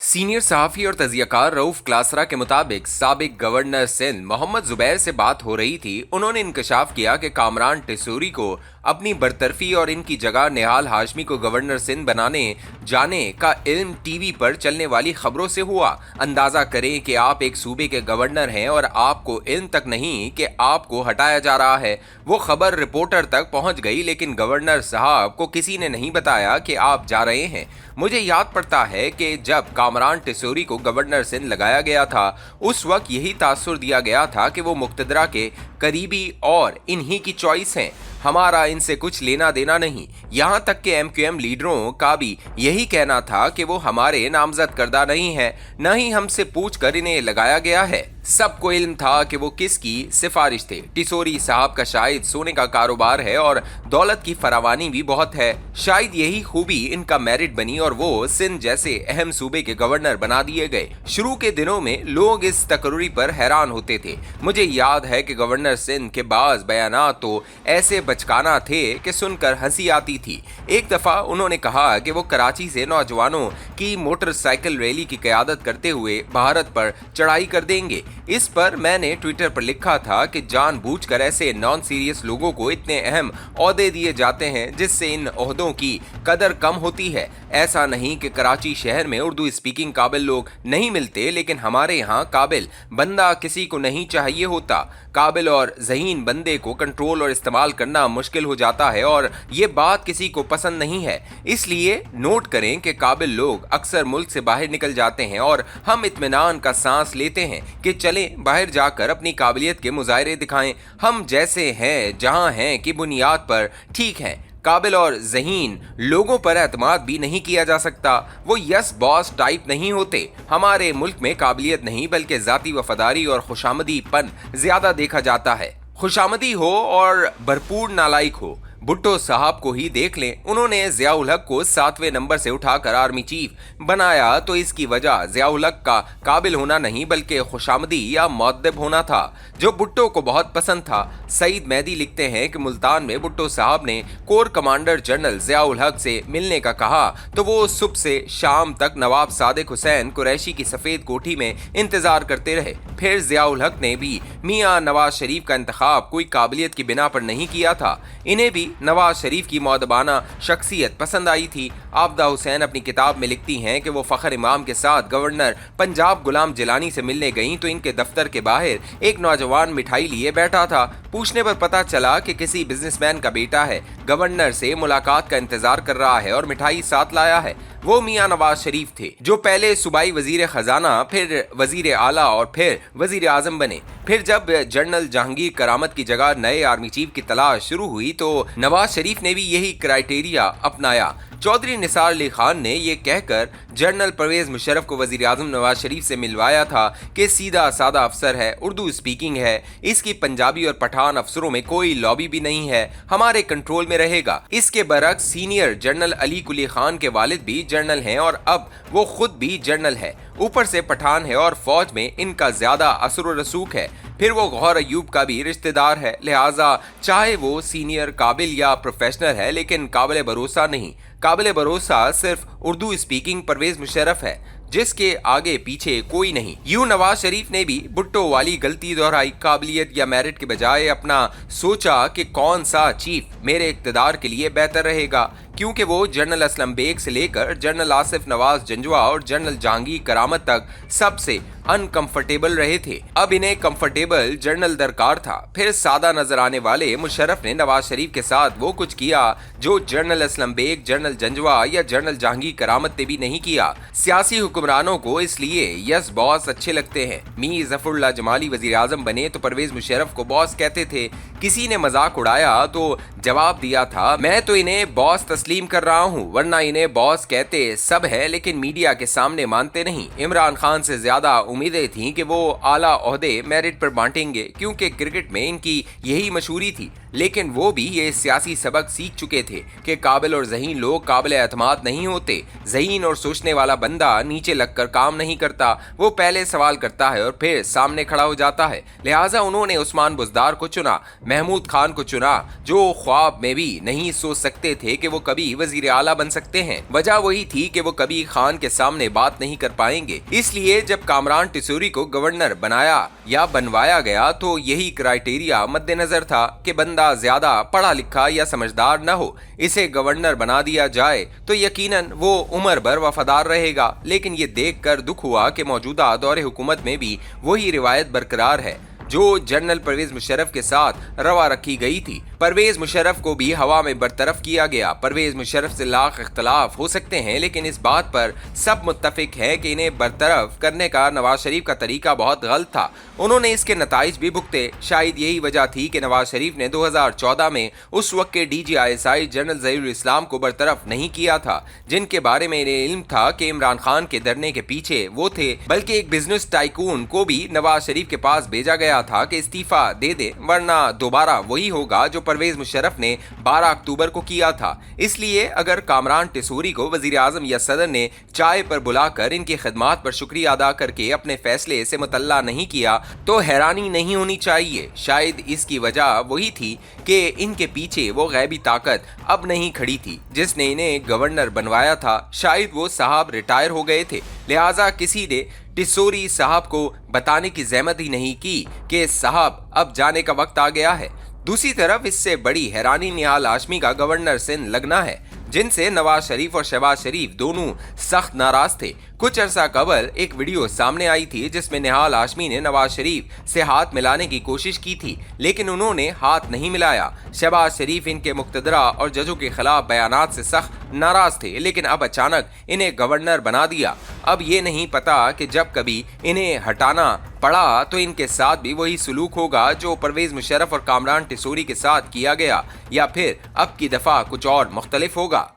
Senior सहाफ़ी और तज़ियाकार रऊफ़ क्लासरा के मुताबिक साबिक गवर्नर सिंध मोहम्मद ज़ुबैर से बात हो रही थी। उन्होंने इंकशाफ किया कि कामरान टिसूरी को अपनी बरतरफी और इनकी जगह निहाल हाशमी को गवर्नर सिंध बनाने जाने का इल्म टीवी पर चलने वाली खबरों से हुआ। अंदाज़ा करें कि आप एक सूबे के गवर्नर हैं और आपको इल्म तक नहीं कि आपको हटाया जा रहा है। वो खबर रिपोर्टर तक पहुंच गई, लेकिन गवर्नर साहब को किसी ने नहीं बताया कि आप जा रहे हैं। मुझे याद पड़ता है कि जब कामरान टिसूरी को गवर्नर सिंध लगाया गया था, उस वक्त यही तासुर दिया गया था कि वो मुक्तदरा के करीबी और इन्हीं की चॉइस हैं। हमारा इनसे कुछ लेना देना नहीं। यहाँ तक कि एमक्यूएम लीडरों का भी यही कहना था कि वो हमारे नामजद करदा नहीं है, न ही हमसे पूछ कर इन्हें लगाया गया है। सबको इल्म था कि वो किसकी सिफारिश थे। टिसूरी साहब का शायद सोने का कारोबार है और दौलत की फरावानी भी बहुत है। शायद यही खूबी इनका मेरिट बनी और वो सिंध जैसे अहम सूबे के गवर्नर बना दिए गए। शुरू के दिनों में लोग इस तकर्री पर हैरान होते थे। मुझे याद है कि गवर्नर सिंध के बाज़ बयानात तो ऐसे बचकाना थे कि सुनकर हंसी आती थी। एक दफ़ा उन्होंने कहा कि वो कराची से नौजवानों की मोटरसाइकिल रैली की क़यादत करते हुए भारत पर चढ़ाई कर देंगे। इस पर मैंने ट्विटर पर लिखा था कि जानबूझकर ऐसे नॉन सीरियस लोगों को इतने अहम ओहदे दिए जाते हैं जिससे इन ओहदों की कदर कम होती है। ऐसा नहीं कि कराची शहर में उर्दू स्पीकिंग काबिल लोग नहीं मिलते, लेकिन हमारे यहाँ काबिल बंदा किसी को नहीं चाहिए होता। काबिल और ज़हीन बंदे को कंट्रोल और इस्तेमाल करना मुश्किल हो जाता है और ये बात किसी को पसंद नहीं है। इसलिए नोट करें कि काबिल लोग अक्सर मुल्क से बाहर निकल जाते हैं और हम इत्मीनान का सांस लेते हैं कि चलें बाहर जाकर अपनी काबिलियत के मुजाहरे दिखाएं। हम जैसे हैं जहां हैं की बुनियाद पर ठीक हैं। काबिल और ज़हीन लोगों पर एतमाद भी नहीं किया जा सकता। वो यस बॉस टाइप नहीं होते। हमारे मुल्क में काबिलियत नहीं बल्कि ज़ाती वफादारी और खुशामदीपन ज्यादा देखा जाता है। खुशामदी हो और भरपूर नालायक हो। भुट्टो साहब को ही देख लें। उन्होंने ज़ियाउल हक को 7वें नंबर से उठाकर आर्मी चीफ बनाया तो इसकी वजह ज़ियाउल हक का काबिल होना नहीं बल्कि खुशामदी या मुअद्दब होना था, जो भुट्टो को बहुत पसंद था। सईद मेहदी लिखते हैं कि मुल्तान में भुट्टो साहब ने कोर कमांडर जनरल ज़ियाउल हक से मिलने का कहा तो वो सुबह से शाम तक नवाब सादिक हुसैन कुरैशी की सफ़ेद कोठी में इंतज़ार करते रहे। फिर ज़ियाउल हक ने भी मियाँ नवाज शरीफ का इंतखाब कोई काबिलियत की बिना पर नहीं किया था। इन्हें भी नवाज शरीफ की मौदबाना शख्सियत पसंद आई थी। आबदा हुसैन अपनी किताब में लिखती हैं कि वो फ़खर इमाम के साथ गवर्नर पंजाब गुलाम जिलानी से मिलने गईं तो इनके दफ्तर के बाहर एक नौजवान मिठाई लिए बैठा था। पूछने पर पता चला कि किसी बिजनेसमैन का बेटा है, गवर्नर से मुलाकात का इंतजार कर रहा है और मिठाई साथ लाया है। वो मियाँ नवाज शरीफ थे, जो पहले सूबाई वजीर खजाना, फिर वजीर आला और फिर वजीर आजम बने। फिर जब जनरल जहांगीर करामत की जगह नए आर्मी चीफ की तलाश शुरू हुई तो नवाज शरीफ ने भी यही क्राइटेरिया अपनाया। चौधरी निसार अली खान ने यह कहकर जनरल परवेज मुशर्रफ को वजीर आजम नवाज शरीफ से मिलवाया था कि सीधा सादा अफसर है, उर्दू स्पीकिंग है, इसकी पंजाबी और पठान अफसरों में कोई लॉबी भी नहीं है, हमारे कंट्रोल में रहेगा। इसके बरक्स सीनियर जनरल अली कुली खान के वालिद भी जनरल हैं और अब वो खुद भी जनरल है, ऊपर से पठान है और फौज में इनका ज्यादा असर व रसूख है। फिर वो गौहर अयूब का भी रिश्तेदार है, लिहाजा चाहे वो सीनियर काबिल या प्रोफेशनल है लेकिन काबिल भरोसा नहीं। काबिल भरोसा सिर्फ उर्दू स्पीकिंग परवेज मुशर्रफ है, जिसके आगे पीछे कोई नहीं। यूं नवाज शरीफ ने भी भुट्टो वाली गलती दोहराई। काबिलियत या मेरिट के बजाय अपना सोचा कि कौन सा चीफ मेरे इक़्तिदार के लिए बेहतर रहेगा, क्योंकि वो जनरल असलम बेग से लेकर जनरल आसिफ नवाज जंजवा और जनरल जहांगीर करामत तक सबसे अनकंफर्टेबल रहे थे। अब इन्हें कंफर्टेबल जनरल दरकार था। फिर सादा नजर आने वाले मुशर्रफ ने नवाज शरीफ के साथ वो कुछ किया जो जनरल असलम बेग, जनरल जंजवा या जनरल जहांगीर करामत ने भी नहीं किया। सियासी हुक्मरानों को इसलिए यस बॉस अच्छे लगते हैं। मीर ज़फ़रुल्लाह जमाली वज़ीर आज़म बने तो परवेज मुशर्रफ को बॉस कहते थे। किसी ने मजाक उड़ाया तो जवाब दिया था, मैं तो इन्हें बॉस तस्लीम कर रहा हूँ, वरना इन्हें बॉस कहते सब है लेकिन मीडिया के सामने मानते नहीं। इमरान खान से ज्यादा उम्मीदें थीं कि वो आला ओहदे मेरिट पर बांटेंगे, क्योंकि क्रिकेट में इनकी यही मशहूरी थी। लेकिन वो भी ये सियासी सबक सीख चुके थे कि काबिल और ज़हीन लोग काबिल एतमाद नहीं होते। ज़हीन और सोचने वाला बंदा नीचे लगकर काम नहीं करता, वो पहले सवाल करता है और फिर सामने खड़ा हो जाता है। लिहाजा उन्होंने उस्मान बुज़दार को चुना, महमूद खान को चुना, जो ख्वाब में भी नहीं सोच सकते थे कि वो कभी वजीर आला बन सकते हैं। वजह वही थी कि वो कभी खान के सामने बात नहीं कर पाएंगे। इसलिए जब कामरान टिसूरी को गवर्नर बनाया या बनवाया गया तो यही क्राइटेरिया मद्देनजर था कि बंदा ज्यादा पढ़ा लिखा या समझदार न हो। इसे गवर्नर बना दिया जाए तो यकीनन वो उम्र भर वफादार रहेगा। लेकिन ये देखकर दुख हुआ कि मौजूदा दौरे हुकूमत में भी वही रिवायत बरकरार है जो जनरल परवेज मुशर्रफ के साथ रवा रखी गई थी। परवेज मुशर्रफ को भी हवा में बरतरफ किया गया। परवेज मुशर्रफ से लाख इख्तलाफ हो सकते हैं, लेकिन इस बात पर सब मुत्तफिक हैं कि इन्हें बरतरफ करने का नवाज शरीफ का तरीका बहुत गलत था। उन्होंने इसके नताइज भी भुगते। शायद यही वजह थी कि नवाज शरीफ ने 2014 में उस वक्त के DGISI जनरल ज़हीरुल इस्लाम को बरतरफ नहीं किया था, जिनके बारे में इन्हें इल्म था कि इमरान खान के धरने के पीछे वो थे। बल्कि एक बिजनेस टाइकून को भी नवाज शरीफ के पास भेजा गया था कि इस्तीफा दे दे, वरना दोबारा वही होगा जो परवेज मुशर्रफ ने 12 अक्टूबर को किया था। इसलिए अगर कामरान टिसूरी को वजीर आजम या सदर ने चाय पर बुलाकर इनकी खिदमात पर शुक्रिया अदा करके अपने फैसले से मुतल्ला नहीं किया तो हैरानी नहीं होनी चाहिए। शायद इसकी वजह वही थी कि इनके पीछे वो गैबी ताकत अब नहीं खड़ी थी जिसने इन्हें गवर्नर बनवाया था। शायद वो साहब रिटायर हो गए थे, लिहाजा किसी ने टिसूरी साहब को बताने की जहमत ही नहीं की कि साहब अब जाने का वक्त आ गया है। दूसरी तरफ इससे बड़ी हैरानी निहाल हाशमी का गवर्नर सिंध लगना है, जिनसे नवाज शरीफ और शहबाज शरीफ दोनों सख्त नाराज थे। कुछ अरसा कबल एक वीडियो सामने आई थी जिसमें निहाल हाशमी ने नवाज शरीफ से हाथ मिलाने की कोशिश की थी, लेकिन उन्होंने हाथ नहीं मिलाया। शहबाज शरीफ इनके मुक्तदरा और जजों के खिलाफ बयानात से सख्त नाराज थे, लेकिन अब अचानक इन्हें गवर्नर बना दिया। अब ये नहीं पता कि जब कभी इन्हें हटाना पड़ा तो इनके साथ भी वही सलूक होगा जो परवेज मुशर्रफ और कामरान टिसूरी के साथ किया गया, या फिर अब की दफा कुछ और मुख्तलिफ होगा।